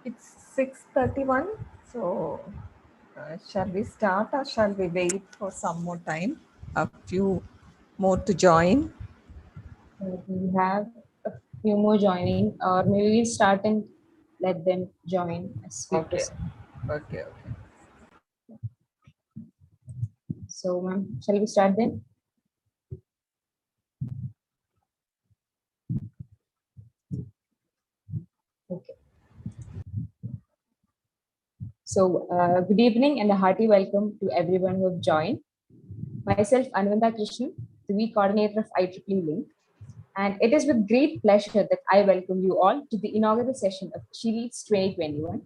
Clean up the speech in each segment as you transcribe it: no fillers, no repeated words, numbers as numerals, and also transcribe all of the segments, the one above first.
It's 6:31. So, shall we start or shall we wait for some more time? A few more to join. We have a few more joining, or maybe we'll start and let them join as we Okay. proceed. Okay. So, ma'am, shall we start then? Okay. So, good evening and a hearty welcome to everyone who have joined. Myself, Anvanda Krishnan, the week coordinator of IEEE Link, and it is with great pleasure that I welcome you all to the inaugural session of She Leads 2021.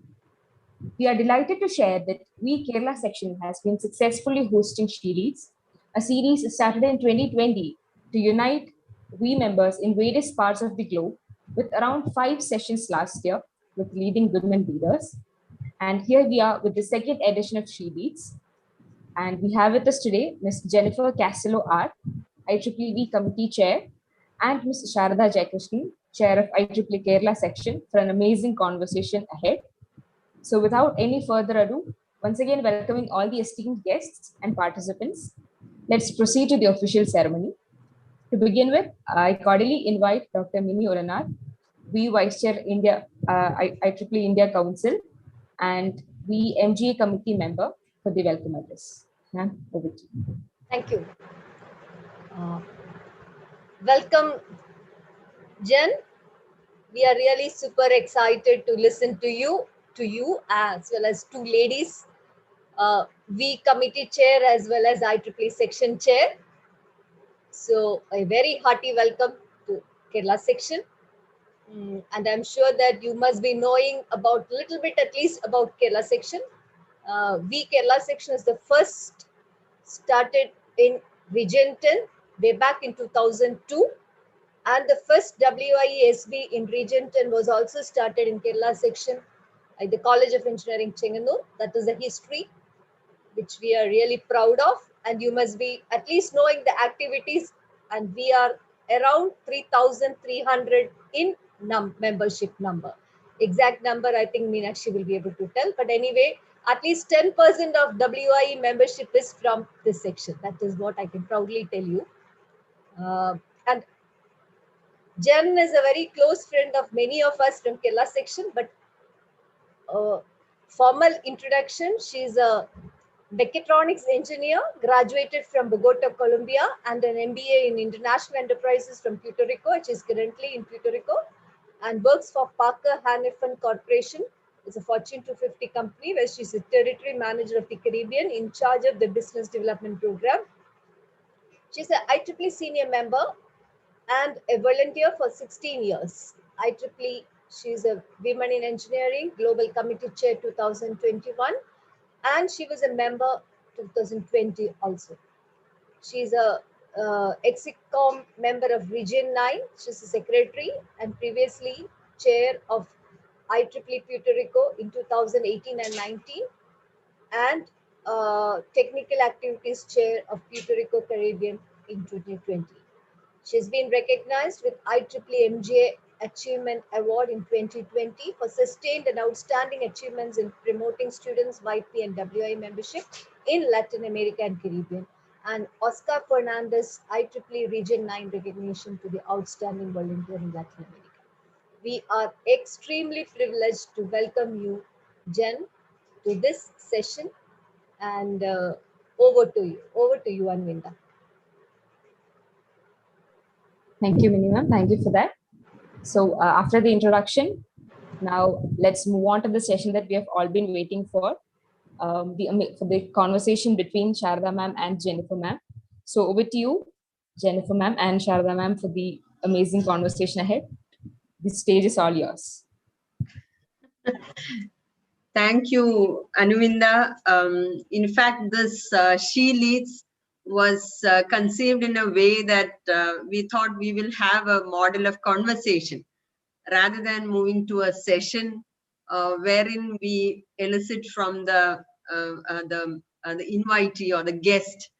We are delighted to share that We Kerala section has been successfully hosting She Leads, a series started in 2020 to unite we members in various parts of the globe with around 5 sessions last year with leading women leaders. And here we are with the second edition of She Leads. And we have with us today Ms. Jennifer Castello Art, IEEE Committee Chair, and Ms. Sharada Jaykrishnan, Chair of IEEE Kerala Section, for an amazing conversation ahead. So without any further ado, once again welcoming all the esteemed guests and participants, let's proceed to the official ceremony. To begin with, I cordially invite Dr. Mini Oranath, we Vice Chair India, IEEE India Council, and we MGA Committee member for the welcome address. Ma'am, over to you. Thank you. Welcome, Jen. We are really super excited to listen to you as well as two ladies, we committee chair as well as IEEE section chair. So a very hearty welcome to Kerala section. And I'm sure that you must be knowing about a little bit at least about Kerala section. We Kerala section is the first started in Regenton way back in 2002. And the first WIESB in Regenton was also started in Kerala section at the College of Engineering, Chenganur. That is the history which we are really proud of. And you must be at least knowing the activities. And we are around 3,300 in membership number. Exact number, I think Meenakshi will be able to tell. But anyway, at least 10% of WIE membership is from this section. That is what I can proudly tell you. And Jen is a very close friend of many of us from Kerala section, but formal introduction, she's a mechatronics engineer, graduated from Bogota, Colombia, and an MBA in International Enterprises from Puerto Rico. She is currently in Puerto Rico and works for Parker Hannifin Corporation. It's a Fortune 250 company where she's a territory manager of the Caribbean in charge of the business development program. She's an IEEE senior member and a volunteer for 16 years. IEEE, she's a Women in Engineering Global Committee Chair 2021, and she was a member 2020 also. She's a Exicom member of Region 9. She's a secretary and previously chair of IEEE Puerto Rico in 2018 and 19, and technical activities chair of Puerto Rico Caribbean in 2020. She's been recognized with IEEE MGA Achievement Award in 2020 for sustained and outstanding achievements in promoting students' YP and WI membership in Latin America and Caribbean, and Oscar Fernandez IEEE Region 9 recognition to the outstanding volunteer in Latin America. We are extremely privileged to welcome you, Jen, to this session, and over to you, Anvinda. Thank you, Mini ma'am. Thank you for that. So after the introduction, now let's move on to the session that we have all been waiting for the conversation between Sharada ma'am and Jennifer ma'am. So over to you, Jennifer ma'am and Sharada ma'am, for the amazing conversation ahead. The stage is all yours. Thank you, Anuvinda. In fact, this She Leads was conceived in a way that we thought we will have a model of conversation rather than moving to a session wherein we elicit from the invitee or the guest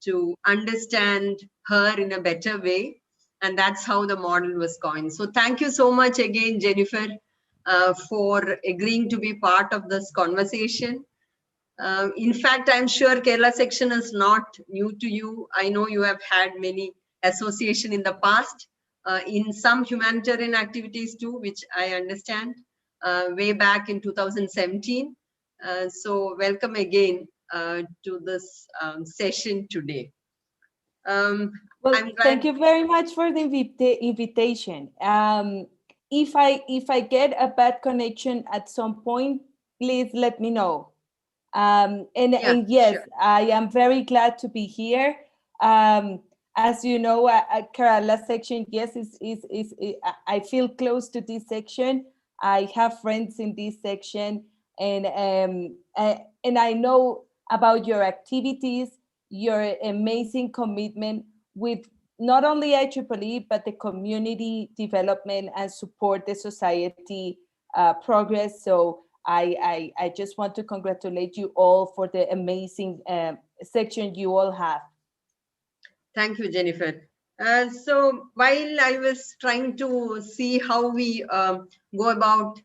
to understand her in a better way. And that's how the model was coined. So thank you so much again, Jennifer, for agreeing to be part of this conversation. In fact, I'm sure Kerala section is not new to you. I know you have had many association in the past, in some humanitarian activities too, which I understand way back in 2017. So welcome again to this session today. Well, I'm glad. thank you very much for the invitation. If I get a bad connection at some point, please let me know. And yes, Sure. I am very glad to be here. As you know, Kerala section, yes, I feel close to this section. I have friends in this section, and I know about your activities, your amazing commitment with not only IEEE, but the community development and support the society progress. So I just want to congratulate you all for the amazing section you all have. Thank you, Jennifer. So while I was trying to see how we go about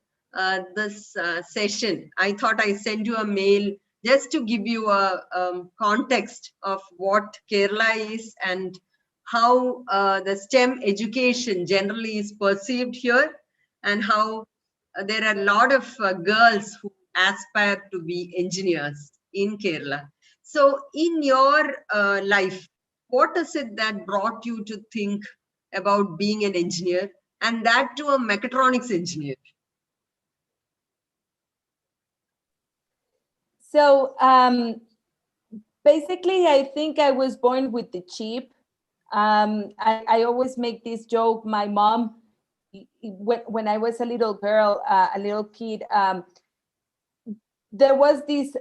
this session, I thought I send you a mail just to give you a context of what Kerala is and how the STEM education generally is perceived here, and how there are a lot of girls who aspire to be engineers in Kerala. So in your life, what is it that brought you to think about being an engineer, and that to a mechatronics engineer? So basically, I think I was born with the chip. I always make this joke. My mom, when I was a little girl, a little kid, there was these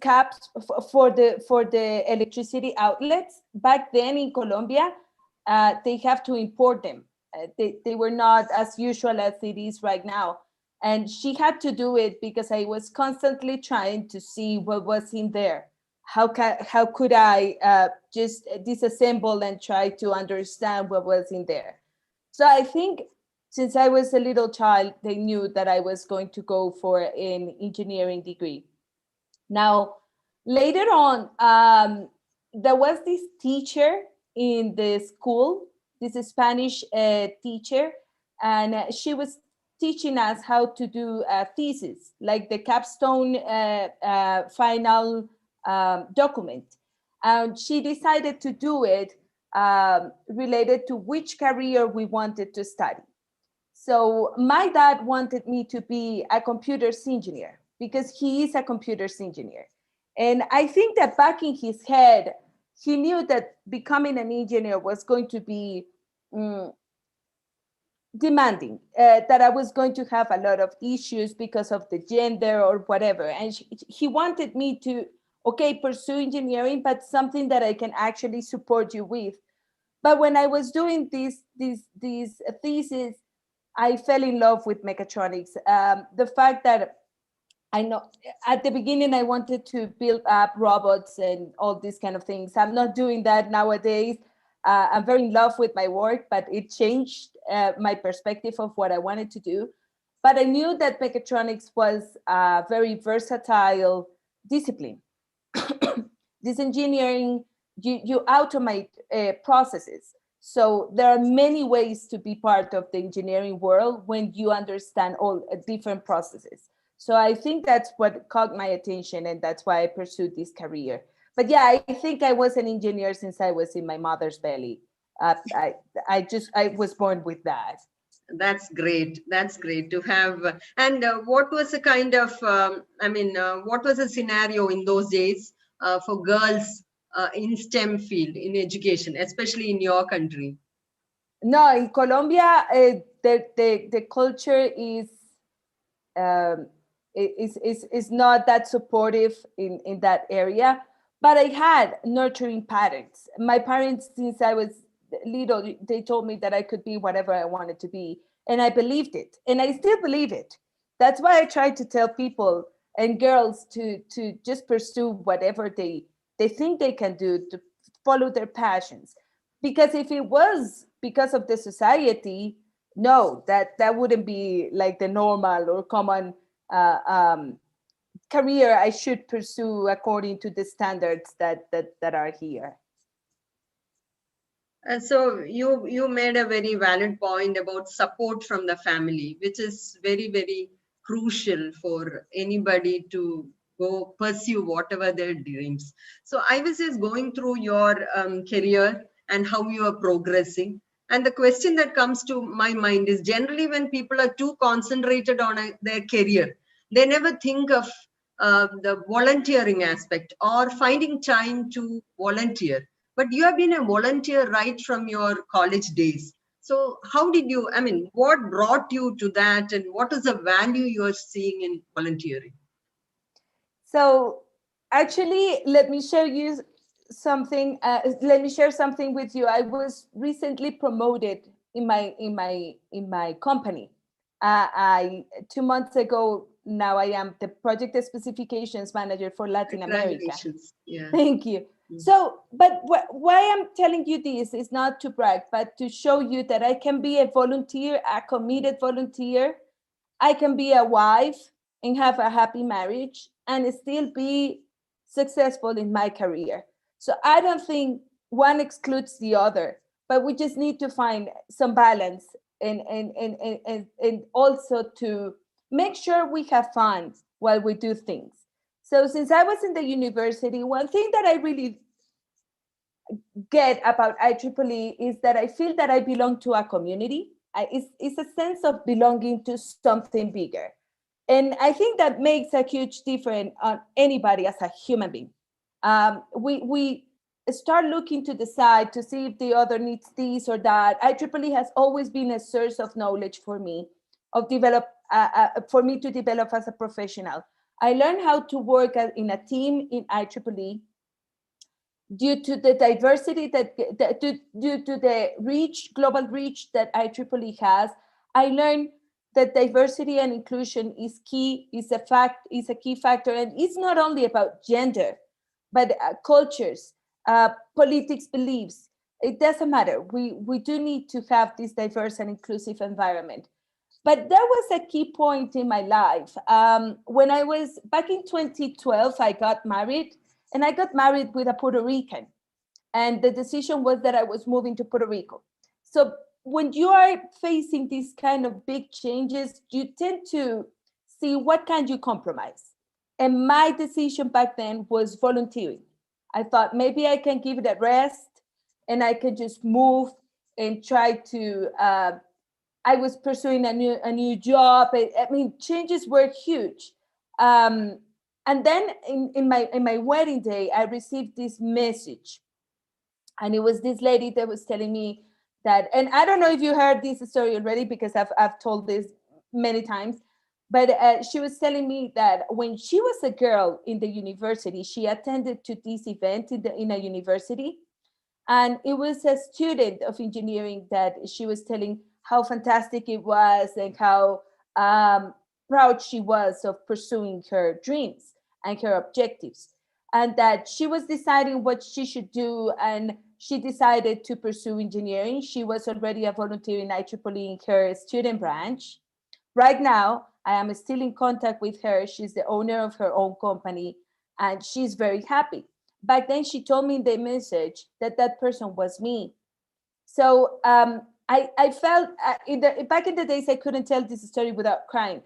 caps for the electricity outlets. Back then in Colombia, they have to import them. They were not as usual as it is right now. And she had to do it because I was constantly trying to see what was in there. How could I just disassemble and try to understand what was in there? So I think since I was a little child, they knew that I was going to go for an engineering degree. Now, later on, there was this teacher in the school, this Spanish teacher, and she was teaching us how to do a thesis, like the capstone final document. And she decided to do it related to which career we wanted to study. So my dad wanted me to be a computers engineer because he is a computers engineer. And I think that back in his head, he knew that becoming an engineer was going to be demanding, that I was going to have a lot of issues because of the gender or whatever. And he wanted me to, okay, pursue engineering, but something that I can actually support you with. But when I was doing this thesis, I fell in love with mechatronics. The fact that I know at the beginning I wanted to build up robots and all these kind of things. I'm not doing that nowadays. I'm very in love with my work, but it changed my perspective of what I wanted to do. But I knew that mechatronics was a very versatile discipline. This engineering, you automate processes. So there are many ways to be part of the engineering world when you understand all different processes. So I think that's what caught my attention, and that's why I pursued this career. But yeah, I think I was an engineer since I was in my mother's belly. I was born with that. That's great. That's great to have. And what was the kind of, what was the scenario in those days for girls in STEM field, in education, especially in your country? No, in Colombia, the culture um, is not that supportive in that area. But I had nurturing parents. My parents, since I was little, they told me that I could be whatever I wanted to be. And I believed it. And I still believe it. That's why I try to tell people and girls to just pursue whatever they think they can do, to follow their passions. Because if it was because of the society, no, that wouldn't be like the normal or common career I should pursue according to the standards that are here. So you made a very valid point about support from the family, which is very, very crucial for anybody to go pursue whatever their dreams. So I was just going through your career and how you are progressing. And the question that comes to my mind is, generally when people are too concentrated on their career, they never think of the volunteering aspect or finding time to volunteer. But you have been a volunteer right from your college days. So how did you, I mean, what brought you to that, and what is the value you're seeing in volunteering? So actually, let me share you something. Let me share something with you. I was recently promoted in my company. I 2 months ago. Now I am the project specifications manager for Latin America. Congratulations. Yeah. Thank you. So, but why I'm telling you this is not to brag, but to show you that I can be a volunteer, a committed volunteer. I can be a wife and have a happy marriage and still be successful in my career. So I don't think one excludes the other, but we just need to find some balance and also to make sure we have fun while we do things. So since I was in the university, one thing that I really get about IEEE is that I feel that I belong to a community. It's a sense of belonging to something bigger. And I think that makes a huge difference on anybody as a human being. We start looking to the side to see if the other needs this or that. IEEE has always been a source of knowledge for me, for me to develop as a professional. I learned how to work in a team in IEEE due to the diversity due to the global reach that IEEE has. I learned that diversity and inclusion is a key factor, and it's not only about gender, but cultures, politics, beliefs. It doesn't matter. We do need to have this diverse and inclusive environment. But there was a key point in my life. When I was back in 2012, I got married, and I got married with a Puerto Rican. And the decision was that I was moving to Puerto Rico. So when you are facing these kind of big changes, you tend to see what can you compromise. And my decision back then was volunteering. I thought maybe I can give it a rest and I can just move and try to. I was pursuing a new job. I mean, changes were huge. And then in my wedding day, I received this message, and it was this lady that was telling me that, and I don't know if you heard this story already because I've told this many times, but she was telling me that when she was a girl in the university, she attended to this event in a university, and it was a student of engineering that she was telling how fantastic it was and how proud she was of pursuing her dreams and her objectives, and that she was deciding what she should do, and she decided to pursue engineering. She was already a volunteer in IEEE in her student branch. Right now, I am still in contact with her. She's the owner of her own company, and she's very happy. Back then, she told me in the message that that person was me. So I felt back in the days, I couldn't tell this story without crying.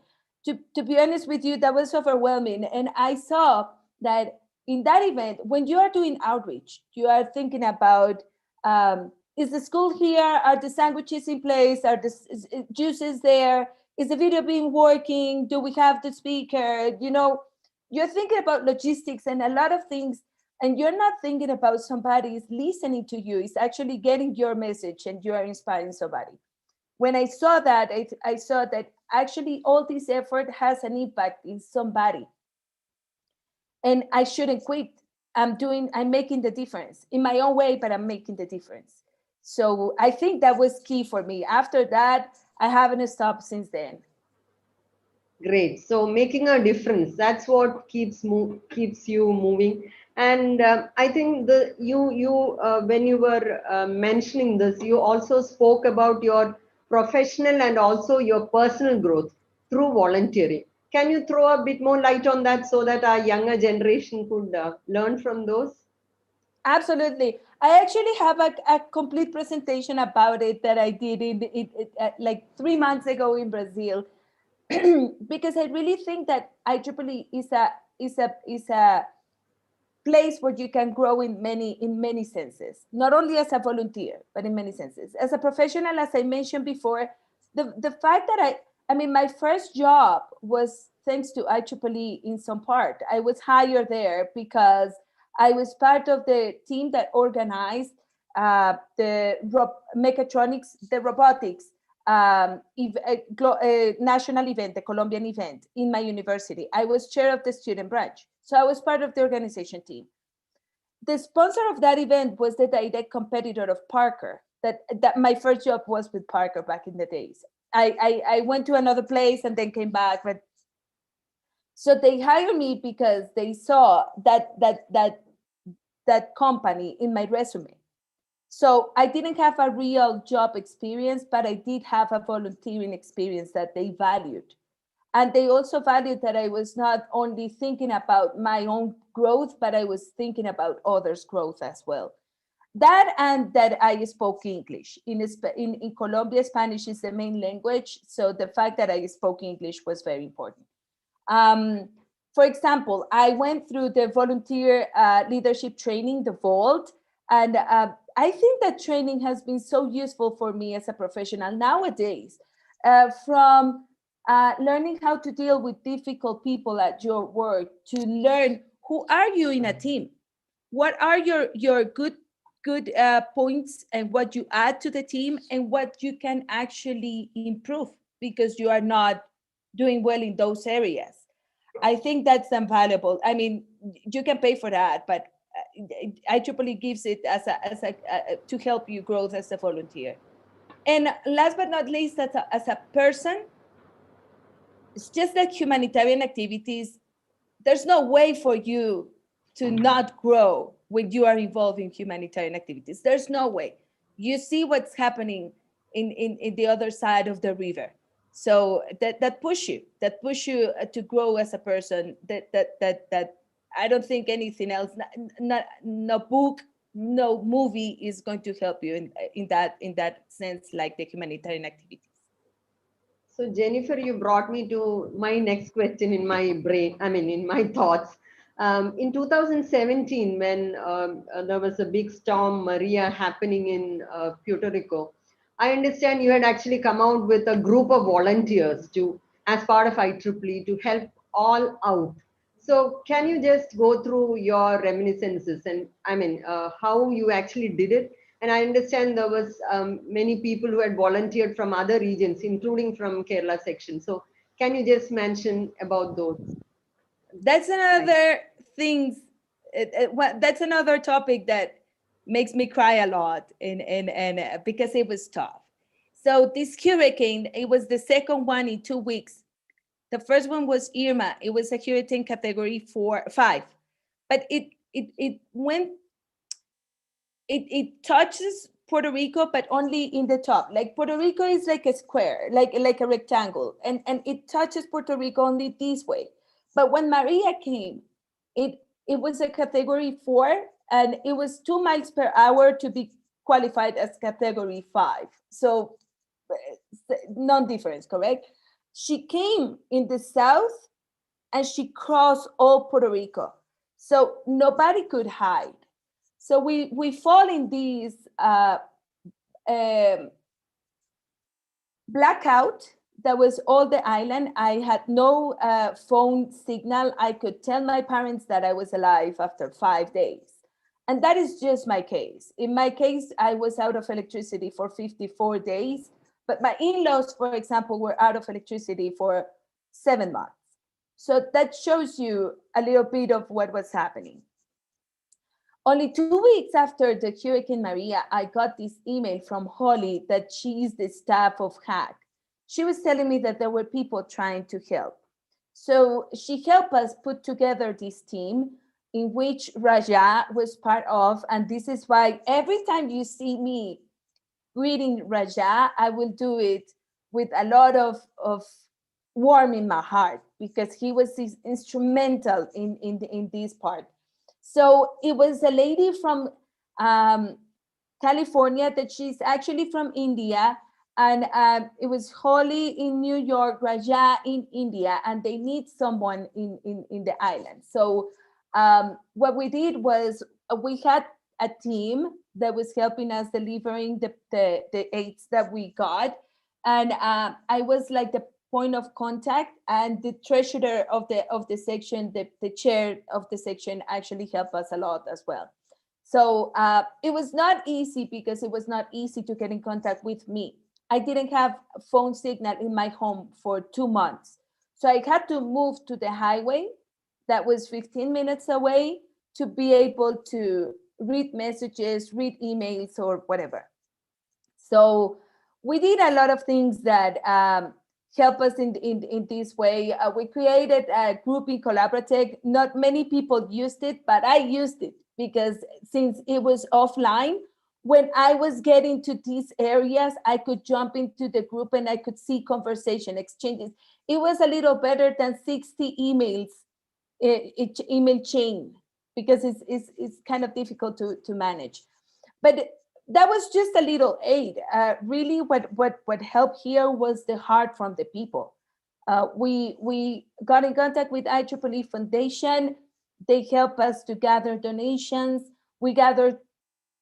To be honest with you, that was overwhelming. And I saw that in that event, when you are doing outreach, you are thinking about, is the school here? Are the sandwiches in place? Are the juices there? Is the video being working? Do we have the speaker? You know, you're thinking about logistics and a lot of things, and you're not thinking about somebody is listening to you. It's actually getting your message and you are inspiring somebody. When I saw that, I saw that actually all this effort has an impact in somebody, and I shouldn't quit. I'm making the difference in my own way, but I'm making the difference. So I think that was key for me. After that, I haven't stopped since then. Great. So making a difference, that's what keeps you moving. And I think when you were mentioning this, you also spoke about your professional and also your personal growth through volunteering. Can you throw a bit more light on that so that our younger generation could learn from those? Absolutely. I actually have a complete presentation about it that I did like 3 months ago in Brazil, because I really think that IEEE is a place where you can grow in many senses, not only as a volunteer, but in many senses. As a professional, as I mentioned before, the fact that I mean, my first job was thanks to IEEE in some part. I was hired there because I was part of the team that organized mechatronics, the robotics national event, the Colombian event in my university. I was chair of the student branch. So I was part of the organization team. The sponsor of that event was the direct competitor of Parker. That my first job was with Parker back in the days. I went to another place and then came back, but so they hired me because they saw that company in my resume. So I didn't have a real job experience, but I did have a volunteering experience that they valued. And they also valued that I was not only thinking about my own growth, but I was thinking about others' growth as well. That and that I spoke English. In Colombia, Spanish is the main language. So the fact that I spoke English was very important. For example, I went through the volunteer leadership training, the VOLT, and I think that training has been so useful for me as a professional nowadays, from learning how to deal with difficult people at your work, to learn who are you in a team, what are your good points and what you add to the team and what you can actually improve because you are not doing well in those areas. I think that's invaluable. I mean, you can pay for that, but IEEE gives it as a to help you grow as a volunteer. And last but not least, as a person, it's just like humanitarian activities. There's no way for you to not grow when you are involved in humanitarian activities. There's no way. You see what's happening in the other side of the river. So that push you to grow as a person. That I don't think anything else, no book, no movie is going to help you in that sense, like the humanitarian activities. So Jennifer, you brought me to my next question in my brain, I mean, in my thoughts. In 2017, when there was a big storm, Maria, happening in Puerto Rico, I understand you had actually come out with a group of volunteers as part of IEEE to help all out. So can you just go through your reminiscences and how you actually did it? And I understand there was many people who had volunteered from other regions, including from Kerala section. So can you just mention about those? That's another thing. That's another topic that makes me cry a lot, and because it was tough. So this hurricane, it was the second one in 2 weeks. The first one was Irma. It was a hurricane category 5, but it went. It touches Puerto Rico, but only in the top. Like Puerto Rico is like a square, like a rectangle, and it touches Puerto Rico only this way. But when Maria came, it was a category 4, and it was 2 miles per hour to be qualified as category 5. So non-difference, correct? She came in the south and she crossed all Puerto Rico. So nobody could hide. So we fall in these blackout. That was all the island. I had no phone signal. I could tell my parents that I was alive after 5 days. And that is just my case. In my case, I was out of electricity for 54 days. But my in-laws, for example, were out of electricity for 7 months. So that shows you a little bit of what was happening. Only 2 weeks after the Hurricane Maria, I got this email from Holly that she is the staff of HAC. She was telling me that there were people trying to help. So she helped us put together this team in which Raja was part of. And this is why every time you see me greeting Raja, I will do it with a lot of warm in my heart, because he was instrumental in this part. So it was a lady from California, that she's actually from India, and it was Holi in New York, Raja in India, and they need someone in the island. So what we did was, we had a team that was helping us delivering the aids that we got, and I was like the point of contact, and the treasurer of the section, the chair of the section, actually helped us a lot as well. So it was not easy, because it was not easy to get in contact with me. I didn't have phone signal in my home for 2 months. So I had to move to the highway that was 15 minutes away to be able to read messages, read emails, or whatever. So we did a lot of things that help us in this way. We created a group in Collaboratech. Not many people used it, but I used it, because since it was offline, when I was getting to these areas, I could jump into the group and I could see conversation exchanges. It was a little better than 60 emails, each email chain, because it's kind of difficult to manage. But that was just a little aid. Really, what helped here was the heart from the people. We got in contact with IEEE Foundation. They helped us to gather donations. We gathered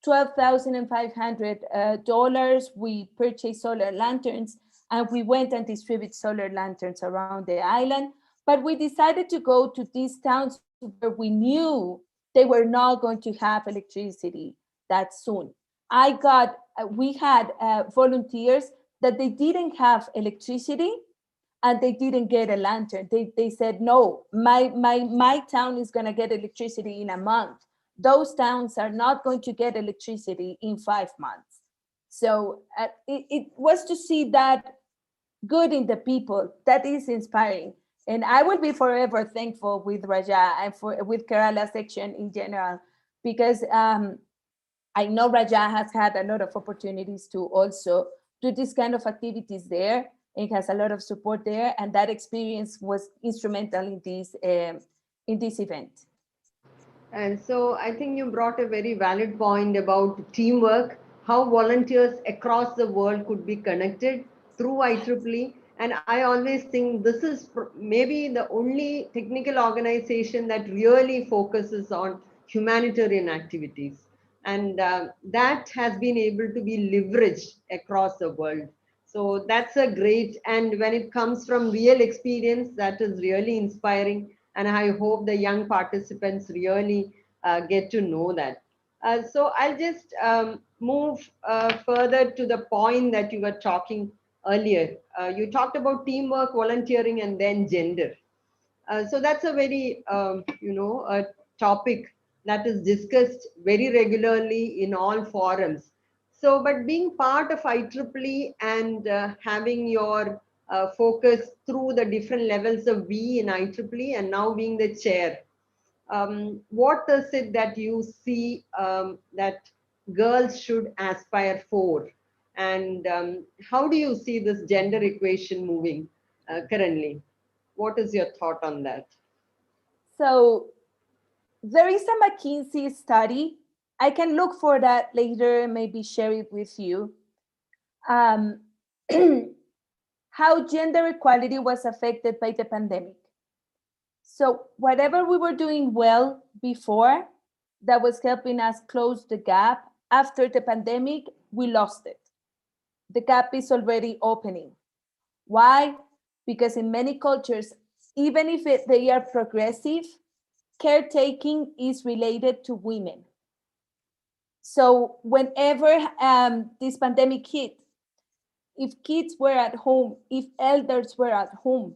$12,500. We purchased solar lanterns, and we went and distributed solar lanterns around the island. But we decided to go to these towns where we knew they were not going to have electricity that soon. We had volunteers that they didn't have electricity, and they didn't get a lantern. They said, no, my town is gonna get electricity in a month. Those towns are not going to get electricity in 5 months. So it was to see that good in the people. That is inspiring. And I will be forever thankful with Raja and with Kerala section in general, because I know Raja has had a lot of opportunities to also do this kind of activities there. It has a lot of support there, and that experience was instrumental in this event. And so I think you brought a very valid point about teamwork, how volunteers across the world could be connected through IEEE. And I always think this is maybe the only technical organization that really focuses on humanitarian activities. And that has been able to be leveraged across the world. So that's a great, and when it comes from real experience, that is really inspiring. And I hope the young participants really get to know that. So I'll just move further to the point that you were talking earlier. You talked about teamwork, volunteering, and then gender. So that's a very, a topic that is discussed very regularly in all forums. So, but being part of IEEE and having your focus through the different levels of V in IEEE, and now being the chair, what is it that you see that girls should aspire for? And how do you see this gender equation moving currently? What is your thought on that? So there is a McKinsey study. I can look for that later and maybe share it with you. How gender equality was affected by the pandemic. So whatever we were doing well before, that was helping us close the gap, after the pandemic, we lost it. The gap is already opening. Why? Because in many cultures, even if they are progressive, caretaking is related to women. So whenever this pandemic hit, if kids were at home, if elders were at home,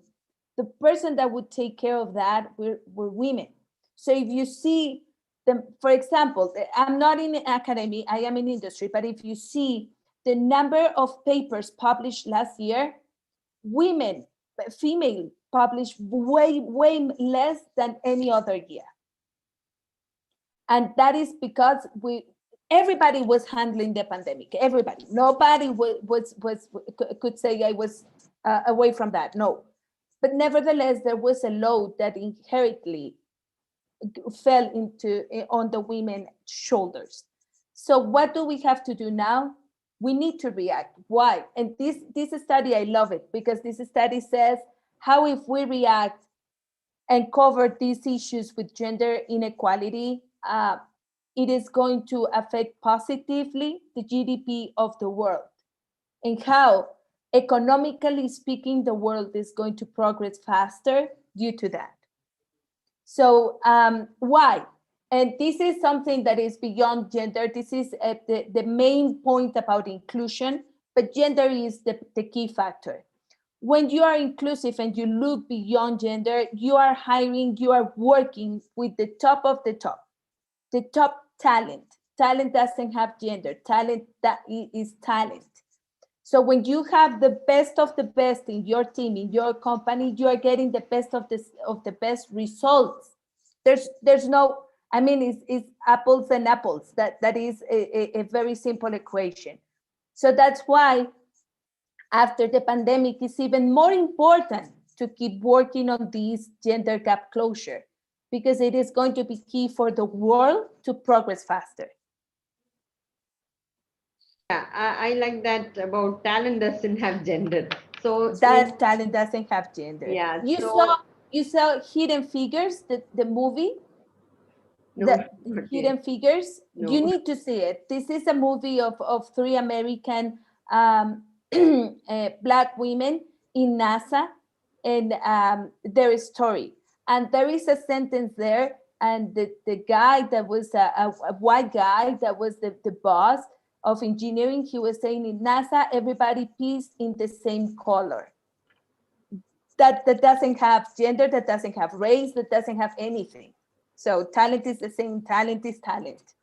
the person that would take care of that were women. So if you see them, for example, I'm not in academy, I am in industry, but if you see the number of papers published last year, women, female, published way less than any other year. And that is because everybody was handling the pandemic. Everybody, nobody could say I was away from that. No, but nevertheless, there was a load that inherently fell into on the women's shoulders. So what do we have to do now? We need to react. Why? And this study, I love it, because this study says how if we react and cover these issues with gender inequality, it is going to affect positively the GDP of the world, and how, economically speaking, the world is going to progress faster due to that. So why? And this is something that is beyond gender. This is the main point about inclusion, but gender is the key factor. When you are inclusive and you look beyond gender, you are hiring, you are working with the top of the top talent. Talent doesn't have gender. Talent that is talent. So when you have the best of the best in your team, in your company, you are getting the best of the best results. There's no, I mean, it's apples and apples. That is a very simple equation. So that's why after the pandemic, it's even more important to keep working on this gender gap closure, because it is going to be key for the world to progress faster. Yeah, I like that about talent doesn't have gender. So that talent doesn't have gender. Yeah. You saw Hidden Figures, the movie? No, Hidden Figures? No. You need to see it. This is a movie of three American Black women in NASA, and their story. And there is a sentence there, and the guy that was a white guy that was the boss of engineering, he was saying, in NASA, everybody pees in the same color. That doesn't have gender, that doesn't have race, that doesn't have anything. So talent is the same, talent is talent.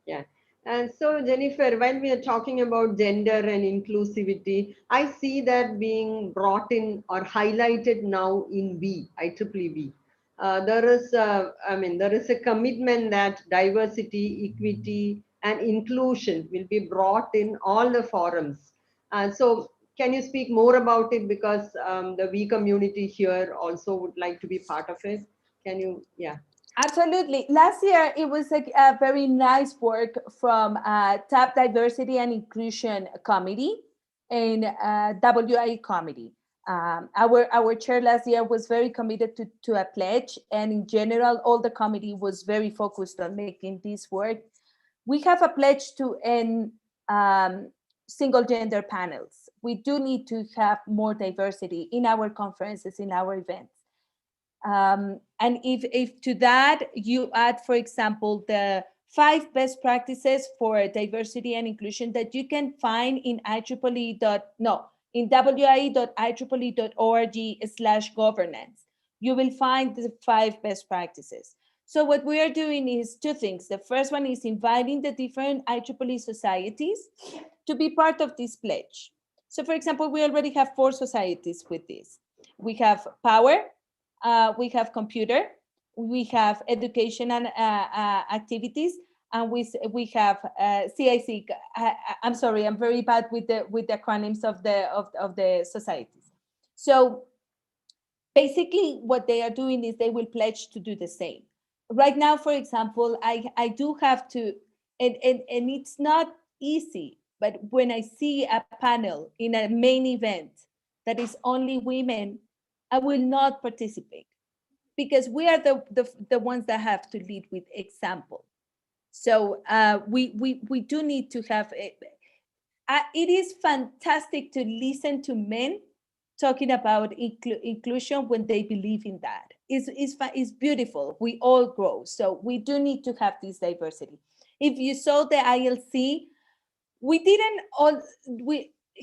Yeah. And so, Jennifer, when we are talking about gender and inclusivity, I see that being brought in or highlighted now in IEEE. There is a commitment that diversity, equity, and inclusion will be brought in all the forums. So can you speak more about it? Because the we community here also would like to be part of it. Can you? Yeah. Absolutely. Last year, it was a very nice work from TAP Diversity and Inclusion Committee and WIE Committee. Our chair last year was very committed to a pledge, and in general, all the committee was very focused on making this work. We have a pledge to end single gender panels. We do need to have more diversity in our conferences, in our events. And if to that you add, for example, the 5 best practices for diversity and inclusion that you can find in wie.ie.org/governance, you will find the 5 best practices. So what we are doing is 2 things. The first one is inviting the different IEEE societies to be part of this pledge. So for example, we already have 4 societies with this. We have Power, we have Computer, we have Education and Activities, and we have CIC. I'm sorry, I'm very bad with the acronyms of the societies. So basically what they are doing is they will pledge to do the same. Right now, for example, I do have to, and it's not easy, but when I see a panel in a main event that is only women, I will not participate, because we are the ones that have to lead with example. So we do need to have it. It is fantastic to listen to men talking about inclusion when they believe in that. It's beautiful. We all grow. So we do need to have this diversity. If you saw the ILC,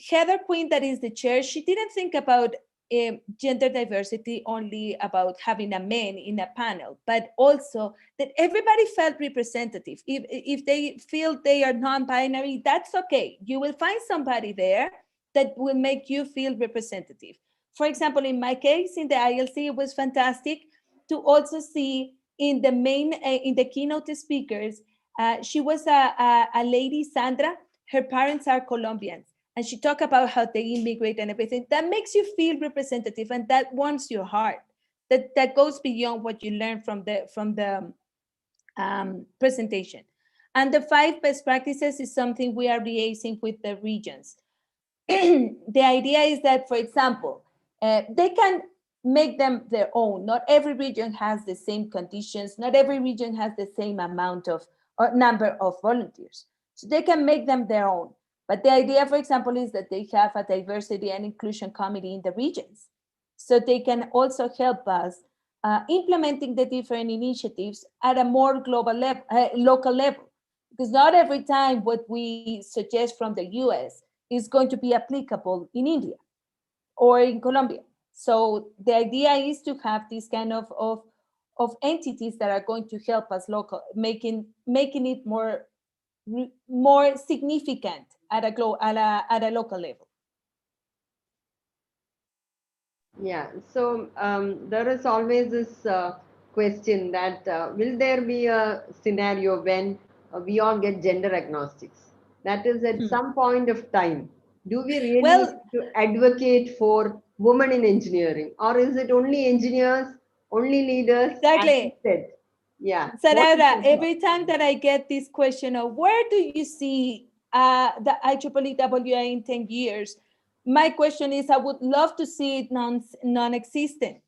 Heather Quinn, that is the chair, she didn't think about gender diversity only about having a man in a panel, but also that everybody felt representative. If they feel they are non-binary, that's okay. You will find somebody there that will make you feel representative. For example, in my case, in the ILC, it was fantastic to also see in the keynote speakers She was a lady, Sandra. Her parents are Colombians, and she talked about how they immigrate and everything. That makes you feel representative, and that warms your heart. That goes beyond what you learn from the presentation. And the 5 best practices is something we are liaising with the regions. The idea is that, for example, they can make them their own. Not every region has the same conditions. Not every region has the same amount of or number of volunteers. So they can make them their own. But the idea, for example, is that they have a diversity and inclusion committee in the regions. So they can also help us implementing the different initiatives at a more global level, local level. Because not every time what we suggest from the US is going to be applicable in India or in Colombia. So the idea is to have this kind of entities that are going to help us local, making it more significant at a local level. Yeah, so there is always this question that will there be a scenario when we all get gender agnostics? That is, at some point of time, do we really Well, need to advocate for women in engineering, or is it only engineers, only leaders? As you exactly. said, yeah. Sarada, every time that I get this question of where do you see the IEEE in 10 years, my question is I would love to see it non-existent,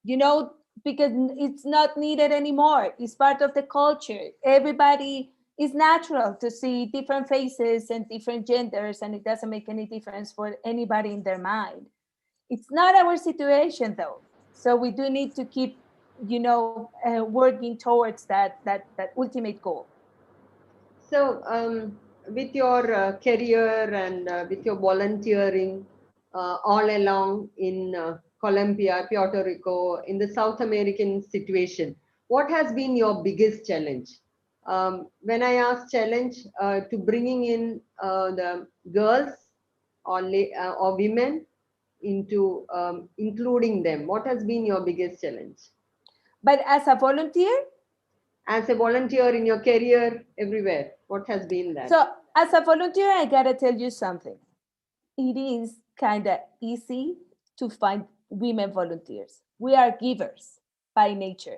you know, because it's not needed anymore. It's part of the culture. Everybody is natural to see different faces and different genders, and it doesn't make any difference for anybody in their mind. It's not our situation though. So we do need to keep, working towards that ultimate goal. So, with your career and with your volunteering all along in Colombia, Puerto Rico, in the South American situation, what has been your biggest challenge? When I ask challenge, to bringing in the girls or women into including them, what has been your biggest challenge? But as a volunteer, As a volunteer in your career everywhere, what has been that? so as a volunteer, I gotta tell you something. It is kind of easy to find women volunteers. We are givers by nature.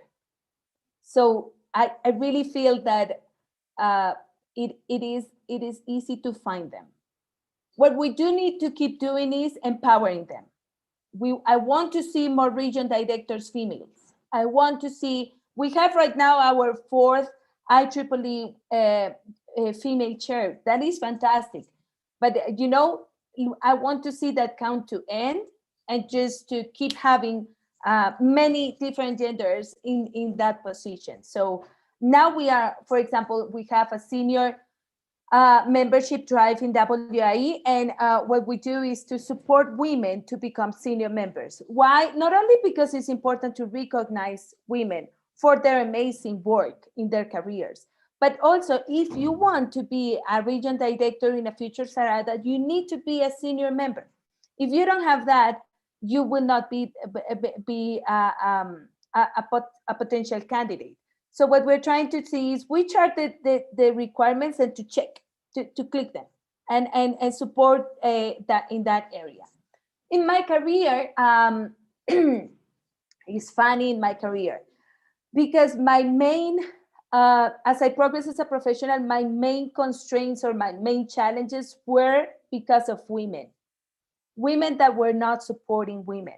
So I really feel that it is easy to find them. What we do need to keep doing is empowering them. I want to see more region directors females. I want to see, we have right now our 4th IEEE female chair. That is fantastic. But I want to see that count to end and just to keep having many different genders in that position. So now we are, for example, we have a senior membership drive in WIE, and what we do is to support women to become senior members. Why? Not only because it's important to recognize women for their amazing work in their careers, but also if you want to be a region director in a future Sarada, you need to be a senior member. If you don't have that, you will not be a potential candidate. So what we're trying to see is which are the requirements and to check, to click them and support that in that area. In my career, it's funny in my career because my main, as I progress as a professional, my main constraints or my main challenges were because of women that were not supporting women.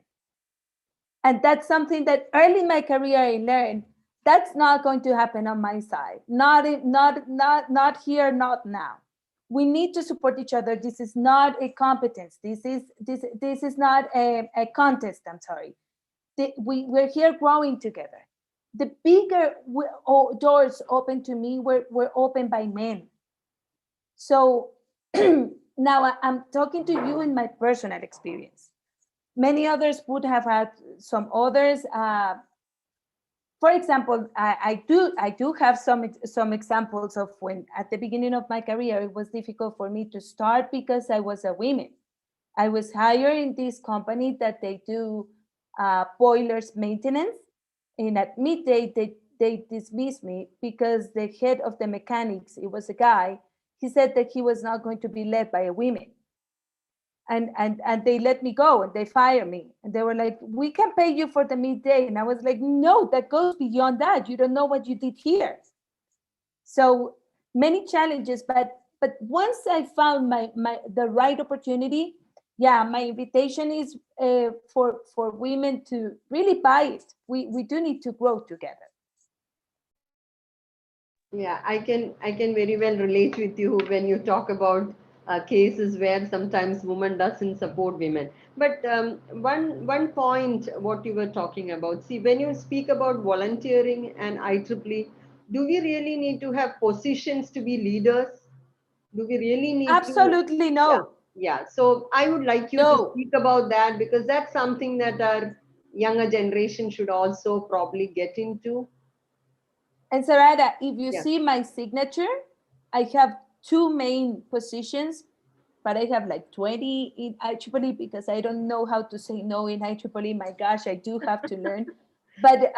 And that's something that early in my career I learned that's not going to happen on my side. Not here, not now. We need to support each other. This is not a competence. This is not a contest. I'm sorry. We're here growing together. The bigger doors open to me were opened by men. So now I'm talking to you in my personal experience. Many others would have had some others. For example, I do have some examples of when at the beginning of my career it was difficult for me to start because I was a woman. I was hired in this company that they do boilers maintenance, and at midday they dismissed me because the head of the mechanics, it was a guy, he said that he was not going to be led by a woman. And they let me go and they fired me. And they were like, we can pay you for the midday. And I was like, no, that goes beyond that. You don't know what you did here. So many challenges, but once I found the right opportunity, yeah, my invitation is for women to really buy it. We do need to grow together. Yeah, I can very well relate with you when you talk about cases where sometimes women doesn't support women. But one point what you were talking about. See, when you speak about volunteering and IEEE, do we really need to have positions to be leaders? Do we really need to? Absolutely Yeah, no. yeah. So I would like you to No. speak about that, because that's something that our younger generation should also probably get into. And Sarada, if you Yeah. see my signature, I have two main positions, but I have like 20 in IEEE because I don't know how to say no in IEEE. My gosh, I do have to learn. But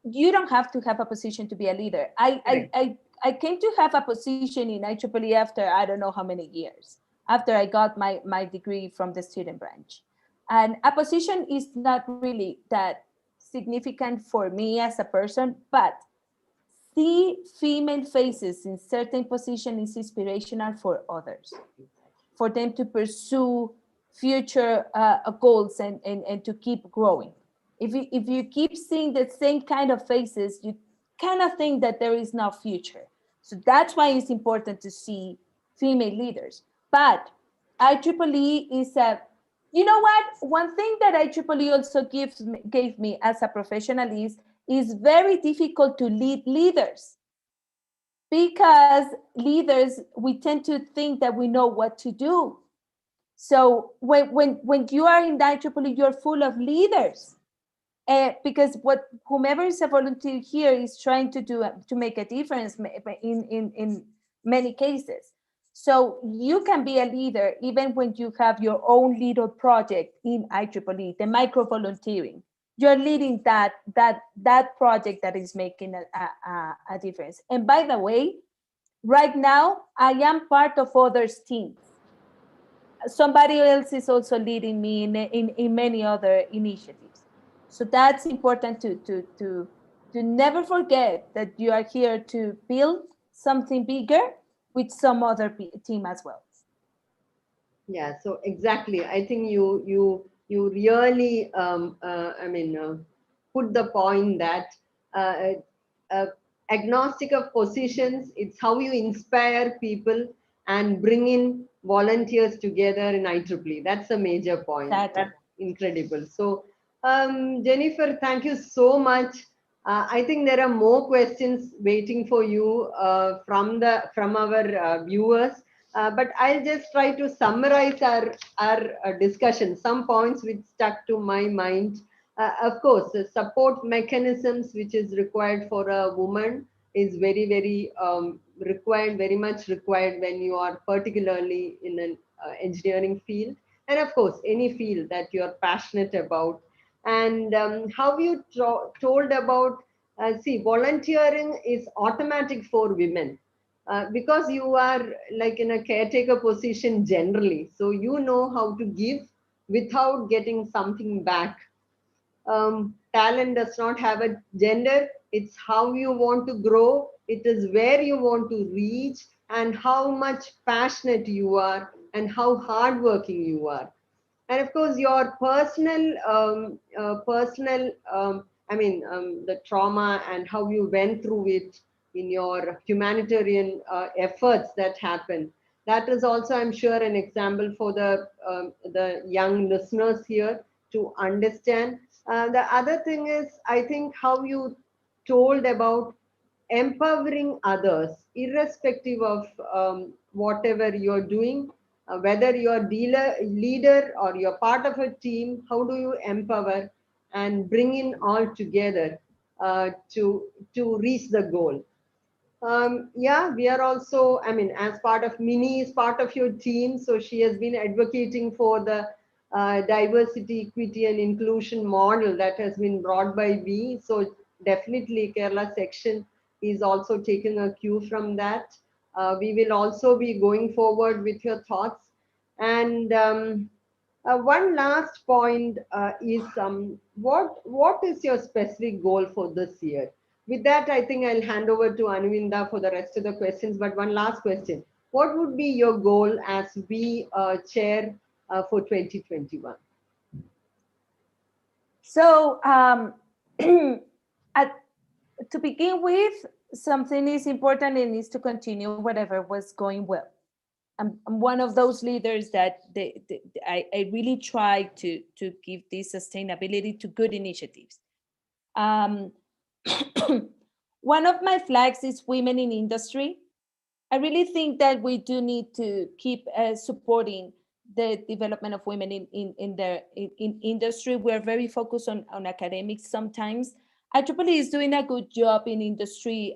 you don't have to have a position to be a leader. Correct. I came to have a position in IEEE after I don't know how many years, after I got my degree from the student branch. And a position is not really that significant for me as a person, but see female faces in certain positions is inspirational for others, for them to pursue future goals and to keep growing. If you keep seeing the same kind of faces, you kind of think that there is no future. So that's why it's important to see female leaders. But IEEE is a, you know what? One thing that IEEE also gave me as a professional is very difficult to lead leaders, because leaders, we tend to think that we know what to do. So when you are in IEEE, you're full of leaders, because what whomever is a volunteer here is trying to do to make a difference in many cases. So you can be a leader even when you have your own little project in IEEE, the micro volunteering. You're leading that project that is making a difference. And by the way, right now I am part of others' teams. Somebody else is also leading me in many other initiatives. So that's important to never forget that you are here to build something bigger with some other team as well. Yeah, so exactly. I think you really put the point that uh, uh, agnostic of positions, it's how you inspire people and bring in volunteers together in IEEE. That's a major point. Exactly. That's incredible. So Jennifer, thank you so much. I think there are more questions waiting for you from our viewers. But I'll just try to summarize our discussion. Some points which stuck to my mind. Of course, the support mechanisms which is required for a woman is very, very required, very much required when you are particularly in an engineering field. And of course, any field that you're passionate about. And how you told about, see, volunteering is automatic for women because you are like in a caretaker position generally, so you know how to give without getting something back. Talent does not have a gender. It's how you want to grow, it is where you want to reach, and how much passionate you are and how hardworking you are. And of course your personal the trauma and how you went through it in your humanitarian efforts that happen, that is also, I'm sure, an example for the young listeners here to understand. The other thing is, I think, how you told about empowering others irrespective of whatever you're doing, whether you're leader or you're part of a team, how do you empower and bring in all together to reach the goal. Yeah, we are also, I mean, as part of Mini is part of your team, so she has been advocating for the diversity, equity, and inclusion model that has been brought by we. So definitely Kerala section is also taking a cue from that. We will also be going forward with your thoughts. And one last point is what is your specific goal for this year? With that, I think I'll hand over to Anuvinda for the rest of the questions. But one last question: what would be your goal as we chair for 2021? So, at, to begin with, something is important and is to continue whatever was going well. I'm one of those leaders that I really try to give this sustainability to good initiatives. Um, one of my flags is women in industry. I really think that we do need to keep supporting the development of women in industry. We're very focused on academics sometimes. IEEE is doing a good job in industry,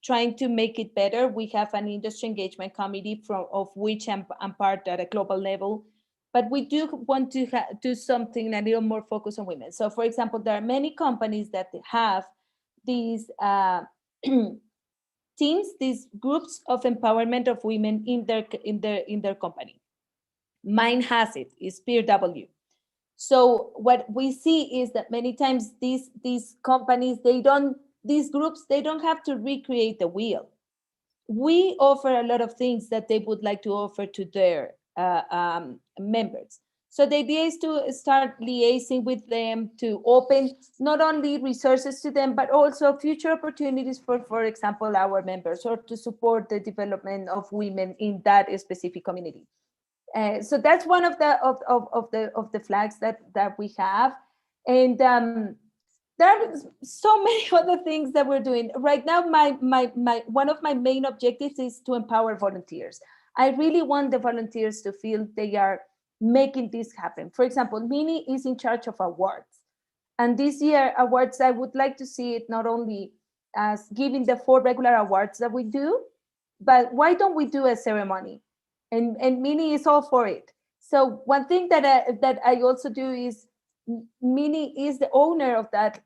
trying to make it better. We have an industry engagement committee of which I'm part at a global level, but we do want to do something a little more focused on women. So for example, there are many companies that have these teams, these groups of empowerment of women in their company. Mine has it, is Peer W. So what we see is that many times these companies, these groups, they don't have to recreate the wheel. We offer a lot of things that they would like to offer to their members. So the idea is to start liaising with them, to open not only resources to them, but also future opportunities for example, our members, or to support the development of women in that specific community. So that's one of the flags that we have, and there are so many other things that we're doing right now. My one of my main objectives is to empower volunteers. I really want the volunteers to feel they are making this happen. For example, Mini is in charge of awards, and this year awards, I would like to see it not only as giving the 4 regular awards that we do, but why don't we do a ceremony? And Mini is all for it. So one thing that I also do is, Mini is the owner of that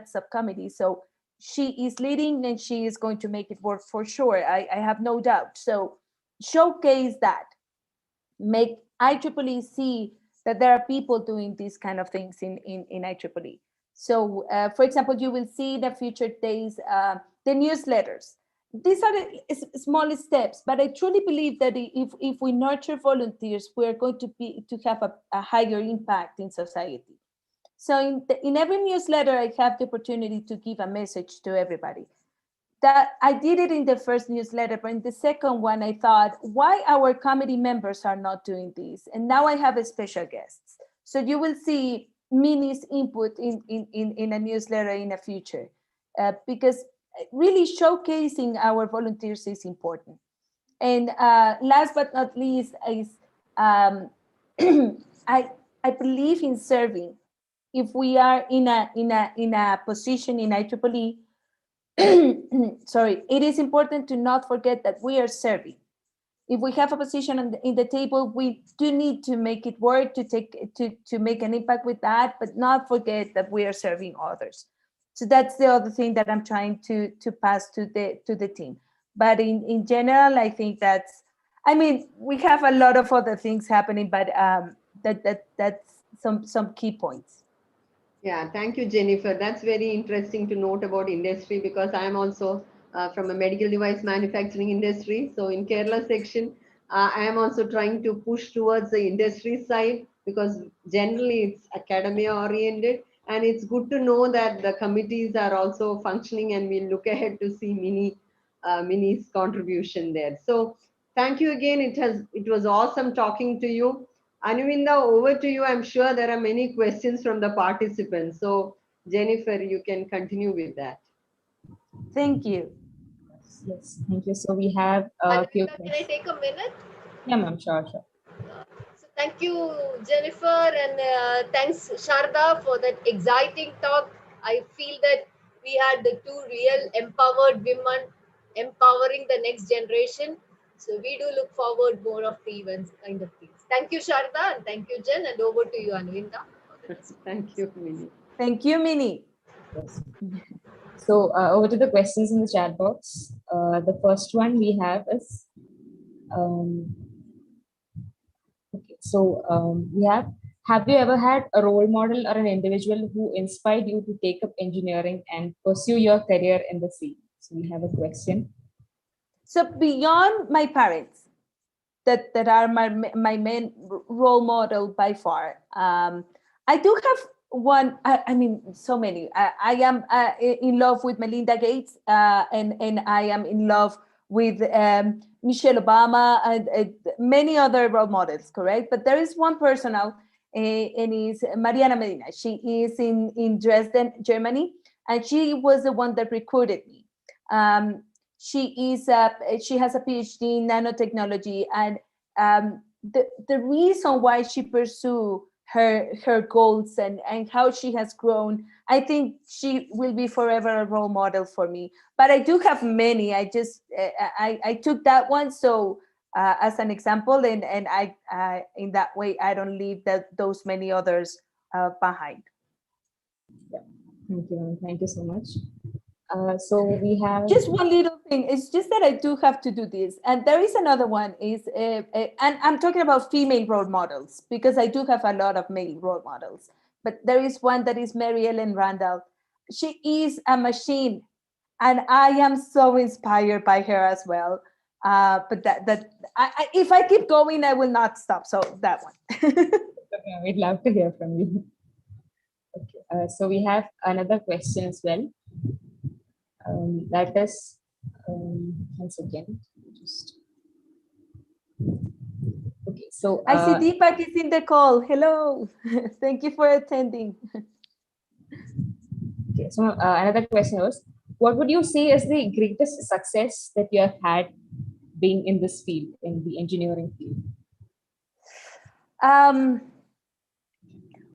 subcommittee. So she is leading and she is going to make it work for sure. I have no doubt. So showcase that, make IEEE see that there are people doing these kind of things in IEEE. So for example, you will see in the future days the newsletters. These are the small steps, but I truly believe that if we nurture volunteers, we are going to have a higher impact in society. So in every newsletter, I have the opportunity to give a message to everybody. That I did it in the first newsletter, but in the second one, I thought, why our committee members are not doing this? And now I have a special guests. So you will see Mini's input in a newsletter in the future, because really showcasing our volunteers is important. And last but not least is I believe in serving. If we are in a position in IEEE, sorry, it is important to not forget that we are serving. If we have a position in the table, we do need to make it work, to make an impact with that, but not forget that we are serving others. So that's the other thing that I'm trying to pass to the team. But in general, I think I mean, we have a lot of other things happening, but that's some key points. Yeah, thank you, Jennifer. That's very interesting to note about industry, because I am also from a medical device manufacturing industry. So in Kerala section, I am also trying to push towards the industry side, because generally it's academia oriented. And it's good to know that the committees are also functioning, and we'll look ahead to see Mini's contribution there. So thank you again. It was awesome talking to you. Anuvinda, over to you. I'm sure there are many questions from the participants. So Jennifer, you can continue with that. Thank you. Yes, thank you. So we have a few Anuvinda, can I take a minute? Yeah, ma'am, sure. So thank you, Jennifer, and thanks, Sharda, for that exciting talk. I feel that we had the 2 real empowered women empowering the next generation. So we do look forward more of the events kind of things. Thank you, Sharda, and thank you, Jen, and over to you, Anuvinda. Thank you, Mini. Thank you, Mini. Yes. So over to the questions in the chat box. The first one we have is, um, okay, so we have you ever had a role model or an individual who inspired you to take up engineering and pursue your career in the field? So we have a question. So beyond my parents, that are my main role model by far. I do have one. I mean, so many. I am in love with Melinda Gates, and I am in love with Michelle Obama and many other role models. Correct, but there is one personal, and is Mariana Medina. She is in Dresden, Germany, and she was the one that recruited me. She has a PhD in nanotechnology, and the reason why she pursued her goals and how she has grown, I think she will be forever a role model for me. But I do have many. I took that one so as an example, and I in that way I don't leave those many others behind. Yeah. Thank you so much. So we have Just one little thing. It's just that I do have to do this, and there is another one. And I'm talking about female role models because I do have a lot of male role models. But there is one that is Mary Ellen Randall. She is a machine, and I am so inspired by her as well. If I keep going, I will not stop. So that one. okay, we'd love to hear from you. Okay, so we have another question as well. That is, once again, just okay. So I see Deepak is in the call. Hello, thank you for attending. okay, so another question was, what would you say is the greatest success that you have had being in this field, in the engineering field?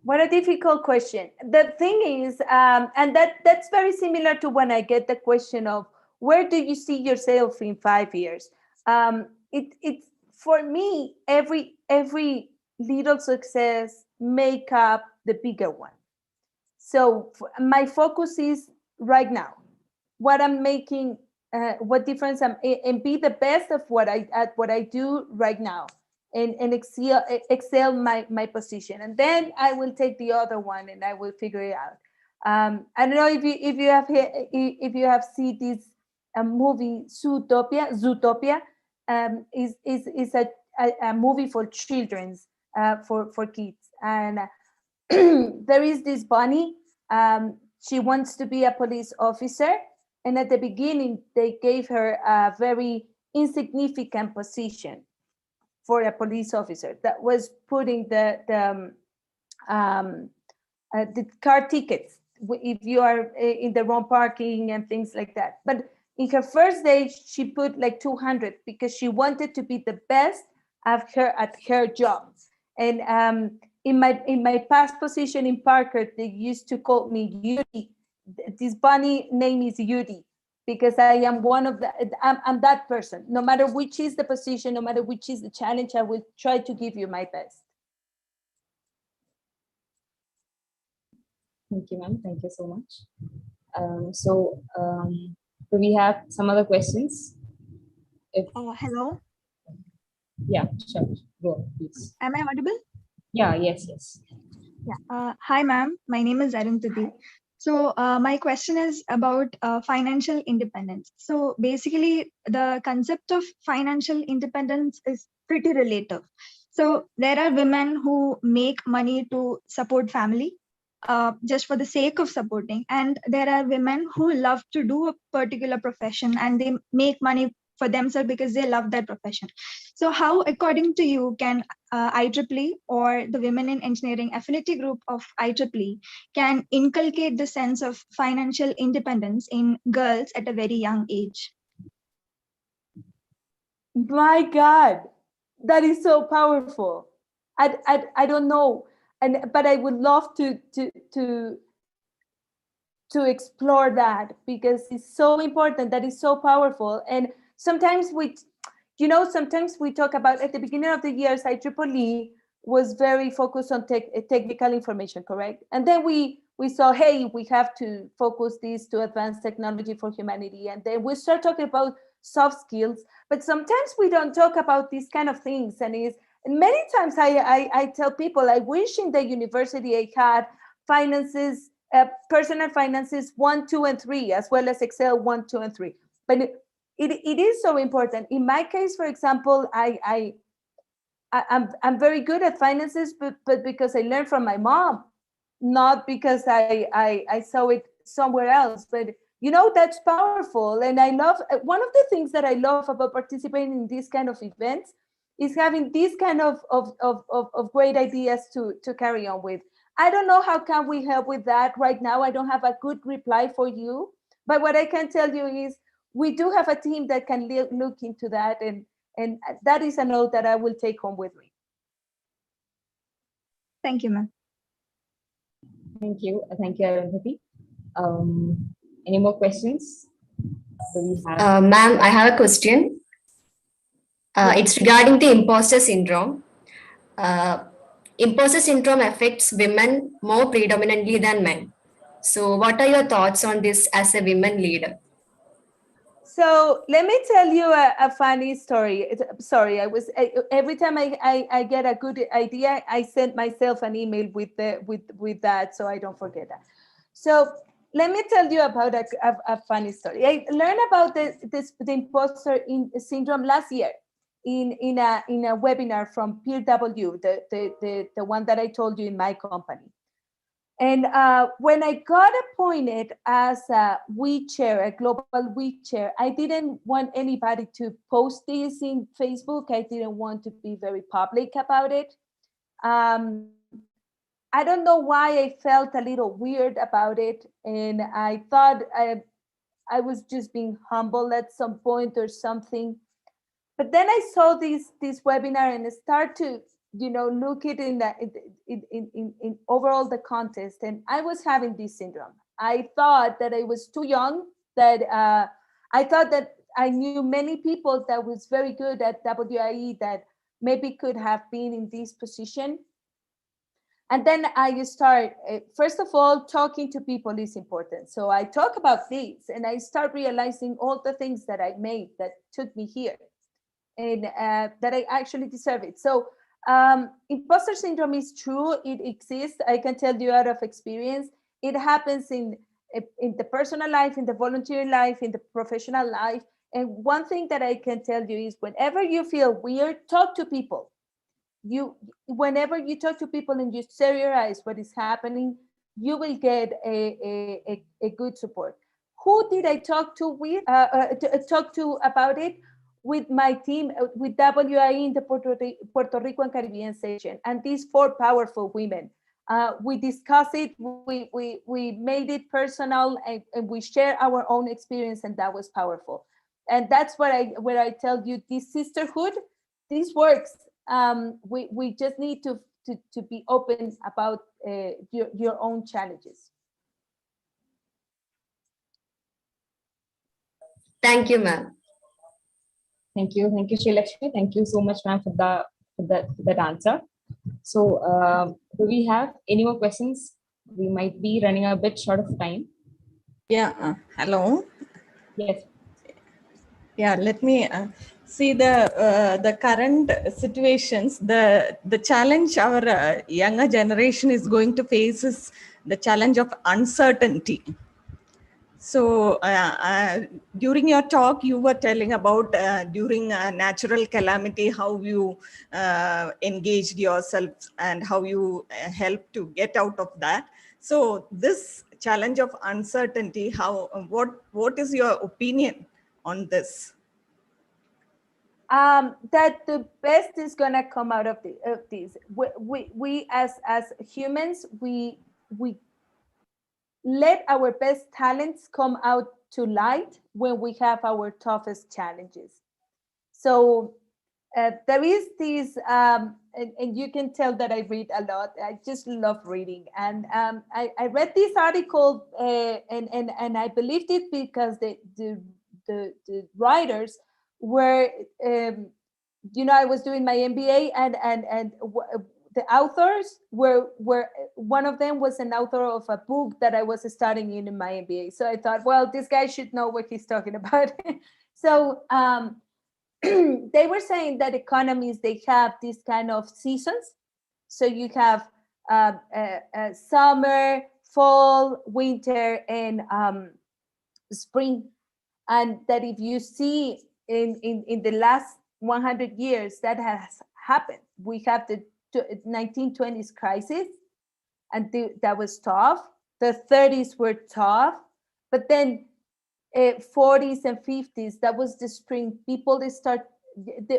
What a difficult question. The thing is, and that's very similar to when I get the question of where do you see yourself in 5 years? It's for me, every little success make up the bigger one. So my focus is right now, what I'm making, what difference I'm, and be the best of what I do right now, and excel my position, and then I will take the other one and I will figure it out. I don't know if you have seen this movie Zootopia. Is a movie for children's, for kids, and there is this bunny. She wants to be a police officer, and at the beginning they gave her a very insignificant position for a police officer, that was putting the car tickets if you are in the wrong parking and things like that. But in her first day, she put like 200 because she wanted to be the best at her job. And in my past position in Parker, they used to call me Yuri. This bunny name is Yuri because I am one of the, I'm that person. No matter which is the position, no matter which is the challenge, I will try to give you my best. Thank you, ma'am. Thank you so much. So we have some other questions. Hello. Yeah, sure. Go on, please. Am I audible? Yeah, yes. Yeah. Hi, ma'am. My name is Arundhati. So my question is about financial independence. So basically, the concept of financial independence is pretty relative. So there are women who make money to support family just for the sake of supporting. And there are women who love to do a particular profession and they make money for themselves because they love that profession. So how, according to you, can IEEE or the Women in Engineering Affinity Group of IEEE can inculcate the sense of financial independence in girls at a very young age? My God, that is so powerful. I don't know, but I would love to explore that because it's so important. That is so powerful. And sometimes sometimes we talk about at the beginning of the years, IEEE was very focused on technical information, correct? And then we we saw, hey, we have to focus this to advance technology for humanity. And then we start talking about soft skills, but sometimes we don't talk about these kind of things. And many times I tell people, I wish in the university I had finances, personal finances 1, 2, and 3, as well as Excel 1, 2, and 3. But it is so important. In my case, for example, I'm very good at finances, but because I learned from my mom, not because I saw it somewhere else. But that's powerful, and I love one of the things that I love about participating in these kind of events is having these kind of great ideas to carry on with. I don't know how can we help with that right now. I don't have a good reply for you, but what I can tell you is we do have a team that can look into that, and that is a note that I will take home with me. Thank you, ma'am. Thank you, Arundhati. Any more questions? Do we have? Ma'am, I have a question. It's regarding the imposter syndrome. Imposter syndrome affects women more predominantly than men. So what are your thoughts on this as a women leader? So let me tell you a funny story. Sorry, every time I get a good idea, I send myself an email with that, so I don't forget that. So let me tell you about a funny story. I learned about the imposter syndrome last year in a webinar from Peer W, the one that I told you in my company. And when I got appointed as a WE chair, a global WE chair, I didn't want anybody to post this in Facebook. I didn't want to be very public about it. I don't know why I felt a little weird about it. And I thought I was just being humble at some point or something. But then I saw this webinar and start to look it in overall the contest, and I was having this syndrome. I thought that I was too young, that I thought that I knew many people that was very good at WIE that maybe could have been in this position. And then I start, first of all, talking to people is important. So I talk about this and I start realizing all the things that I made that took me here, and that I actually deserve it. So imposter syndrome is true. It exists. I can tell you out of experience. It happens in the personal life, in the volunteer life, in the professional life. And one thing that I can tell you is whenever you feel weird, talk to people. Whenever you talk to people and you exteriorize what is happening, you will get a good support. Who did I talk to talk to about it? With my team, with WIE in the Puerto Rico and Caribbean section, and these 4 powerful women. We discussed it, we made it personal, and we share our own experience, and that was powerful. And that's where I tell you, this sisterhood, this works. We just need to be open about your own challenges. Thank you, ma'am. Thank you, Srilakshmi. Thank you so much, ma'am, for that answer. So, do we have any more questions? We might be running a bit short of time. Yeah. Hello. Yes. Yeah. Let me see the current situations. The challenge our younger generation is going to face is the challenge of uncertainty. So during your talk, you were telling about during a natural calamity, how you engaged yourself and how you helped to get out of that. So this challenge of uncertainty, what is your opinion on this? That the best is gonna come out of these. We as humans, we let our best talents come out to light when we have our toughest challenges. So there is this, and you can tell that I read a lot. I just love reading, and I read this article, and I believed it because the writers were, I was doing my MBA, and the authors were one of them was an author of a book that I was studying in my MBA. So I thought, well, this guy should know what he's talking about. So they were saying that economies, they have these kind of seasons. So you have summer, fall, winter, and spring. And that if you see in the last 100 years, that has happened. We have the 1920s crisis, and that was tough. The 30s were tough, but then 40s and 50s, that was the spring. People,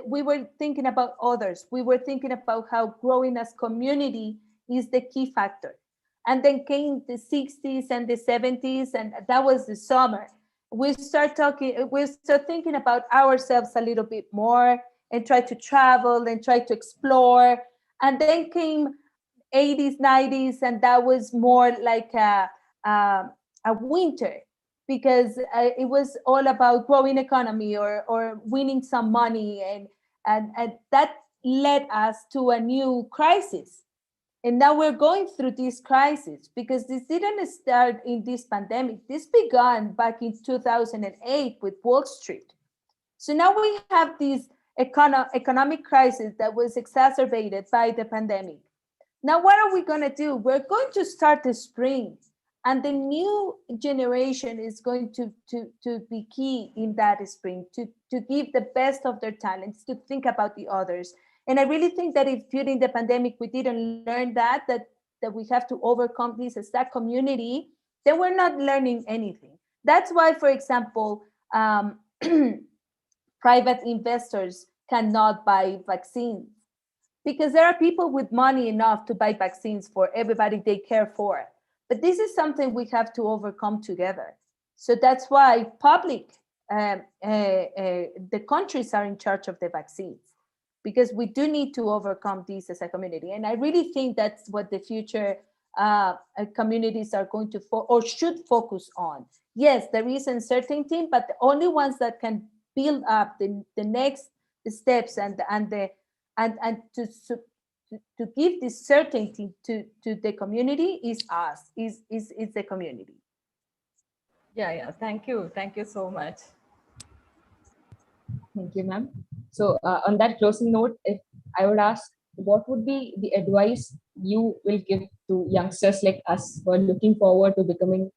we were thinking about others. We were thinking about how growing as community is the key factor. And then came the 60s and the 70s, and that was the summer. We start thinking about ourselves a little bit more and try to travel and try to explore. And then came 80s, 90s, and that was more like a winter, because it was all about growing economy or winning some money, and that led us to a new crisis. And now we're going through this crisis because this didn't start in this pandemic. This began back in 2008 with Wall Street. So now we have this economic crisis that was exacerbated by the pandemic. Now, what are we going to do? We're going to start the spring, and the new generation is going to be key in that spring, to give the best of their talents, to think about the others. And I really think that if during the pandemic we didn't learn that we have to overcome this as that community, then we're not learning anything. That's why, for example, private investors cannot buy vaccines, because there are people with money enough to buy vaccines for everybody they care for. But this is something we have to overcome together. So that's why the countries are in charge of the vaccines, because we do need to overcome this as a community. And I really think that's what the future communities are going to or should focus on. Yes, there is uncertainty, but the only ones that can build up the next steps and to give this certainty to the community is us, is the community. Yeah. Thank you so much. Thank you, ma'am. So on that closing note, if I would ask, what would be the advice you will give to youngsters like us who are looking forward to becoming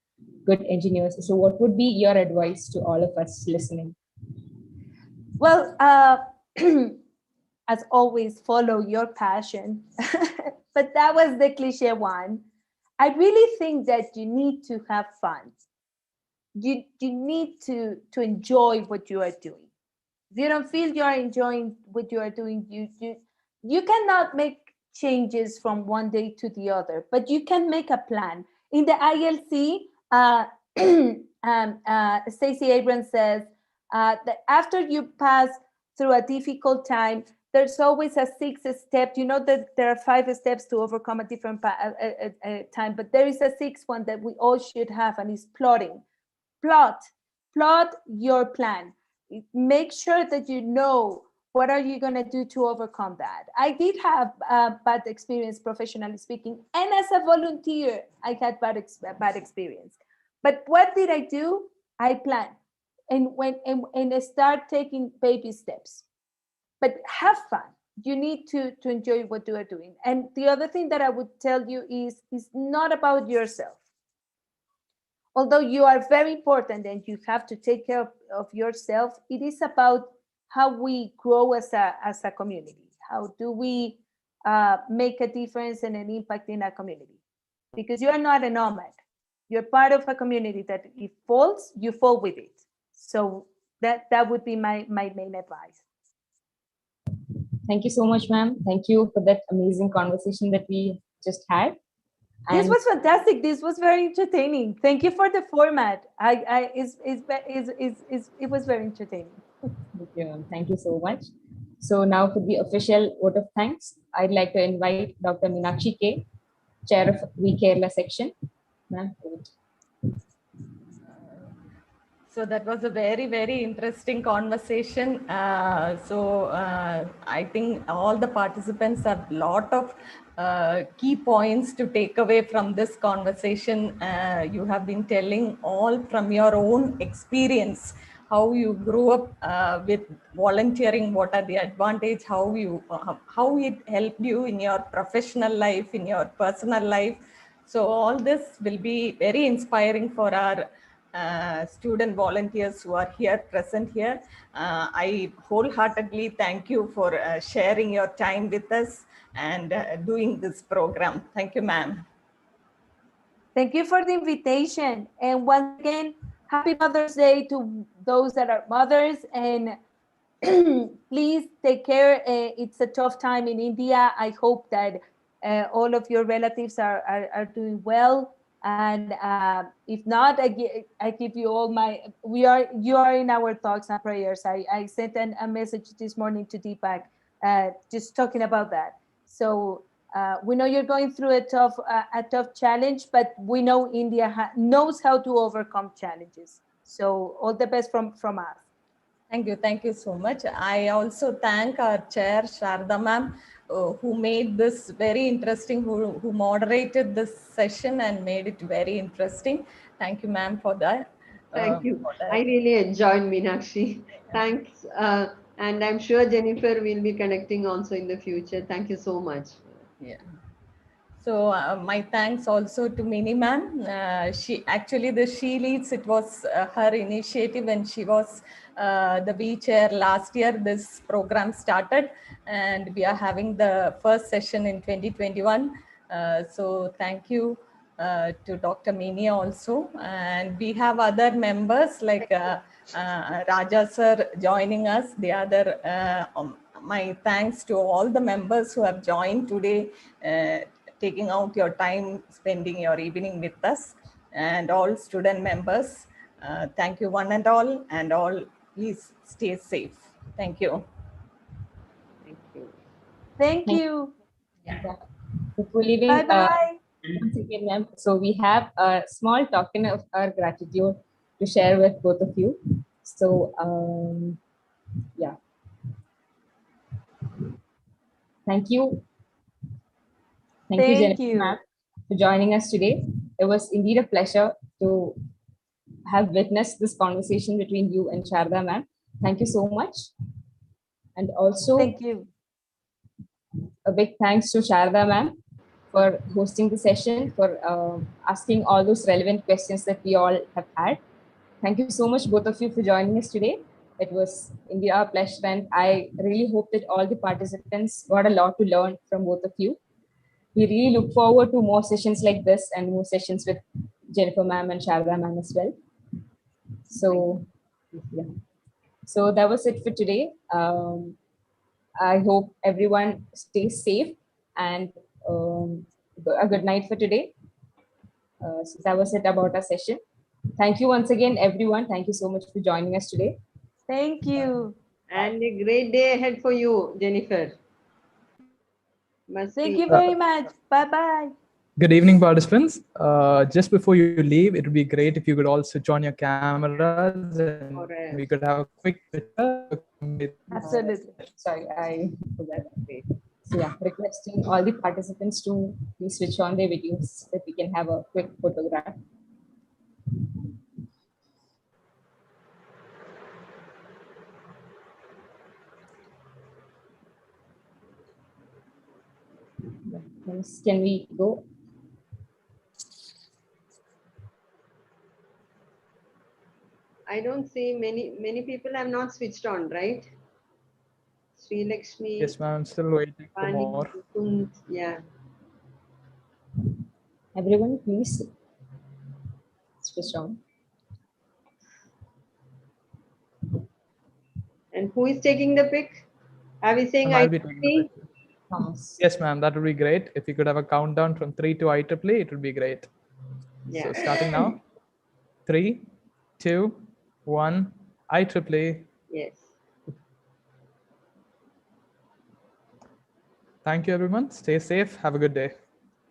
good engineers? So what would be your advice to all of us listening? Well, as always, follow your passion. But that was the cliche one. I really think that you need to have fun. You need to enjoy what you are doing. If you don't feel you are enjoying what you are doing, you cannot make changes from one day to the other, but you can make a plan. In the ILC, Stacey Abrams says that after you pass through a difficult time, there's always a 6th step. You know that there are 5 steps to overcome a different time, but there is a 6th one that we all should have, and it's plotting. Plot your plan. Make sure that you know what are you going to do to overcome that. I did have bad experience, professionally speaking, and as a volunteer, I had bad experience. But what did I do? I planned and I start taking baby steps. But have fun. You need to enjoy what you are doing. And the other thing that I would tell you is not about yourself. Although you are very important and you have to take care of yourself, it is about how we grow as a community. How do we make a difference and an impact in our community? Because you are not a nomad. You're part of a community that if falls, you fall with it. So that would be my main advice. Thank you so much, ma'am. Thank you for that amazing conversation that we just had. This was fantastic. This was very entertaining. Thank you for the format. It was very entertaining. Thank you so much. So now for the official vote of thanks, I'd like to invite Dr. Meenakshi K, Chair of IEEE Kerala Section. Ma'am. So that was a very, very interesting conversation. I think all the participants have a lot of key points to take away from this conversation. You have been telling all from your own experience, how you grew up with volunteering, what are the advantages, how it helped you in your professional life, in your personal life. So all this will be very inspiring for our student volunteers who are here present here. I wholeheartedly thank you for sharing your time with us and doing this program. Thank you, ma'am. Thank you for the invitation. And once again, happy Mother's Day to those that are mothers. And please take care. It's a tough time in India. I hope that all of your relatives are doing well. And if not, I give you all you are in our thoughts and prayers. I sent a message this morning to Deepak, just talking about that. So we know you're going through a tough challenge, but we know India knows how to overcome challenges. So all the best from us. Thank you so much. I also thank our chair, Sharda ma'am, who made this very interesting, who moderated this session and made it very interesting. Thank you, ma'am, for that. Thank you. I really enjoyed, Meenakshi. Thanks. And I'm sure Jennifer will be connecting also in the future. Thank you so much. Yeah. So my thanks also to Mini ma'am. She leads. It was her initiative, and she was the V chair last year. This program started, and we are having the first session in 2021. So thank you to Dr. Mini also, and we have other members like Raja sir joining us. The other my thanks to all the members who have joined today. Taking out your time, spending your evening with us, and all student members. Thank you one and all please stay safe. Thank you. Thank you. Thank you. Yeah. Before leaving, Bye-bye. once again, ma'am, so we have a small token of our gratitude to share with both of you. So, yeah. Thank you. Thank you, Thank Jennifer, you. ma'am, for joining us today. It was indeed a pleasure to have witnessed this conversation between you and Sharda, ma'am. Thank you so much. And also, Thank you. a big thanks to Sharda, ma'am, for hosting the session, for asking all those relevant questions that we all have had. Thank you so much, both of you, for joining us today. It was indeed our pleasure, and I really hope that all the participants got a lot to learn from both of you. We really look forward to more sessions like this and more sessions with Jennifer ma'am and Sharda ma'am as well. So, yeah. So that was it for today. I hope everyone stays safe, and a good night for today. So that was it about our session. Thank you once again, everyone. Thank you so much for joining us today. Thank you. And a great day ahead for you, Jennifer. Must Thank be. you very much. Bye-bye. Good evening, participants. Just before you leave, it would be great if you could all switch on your cameras and we could have a quick picture. Absolutely. Sorry, I forgot that. So yeah, requesting all the participants to please switch on their videos so that we can have a quick photograph. Can we go? I don't see many people have not switched on, right? Sri Lakshmi. Yes, ma'am. I'm still waiting for Pani, more. Kund, yeah. Everyone, please switch on. And who is taking the pic? Are we saying I'll be taking the IEEE? picture. Thomas. Yes, ma'am. That would be great. If you could have a countdown from 3 to IEEE, it would be great. Yeah. So starting now. 3, 2, 1. IEEE. Yes. Thank you, everyone. Stay safe. Have a good day.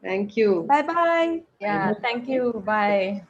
Thank you. Bye-bye. Yeah, thank you. Bye.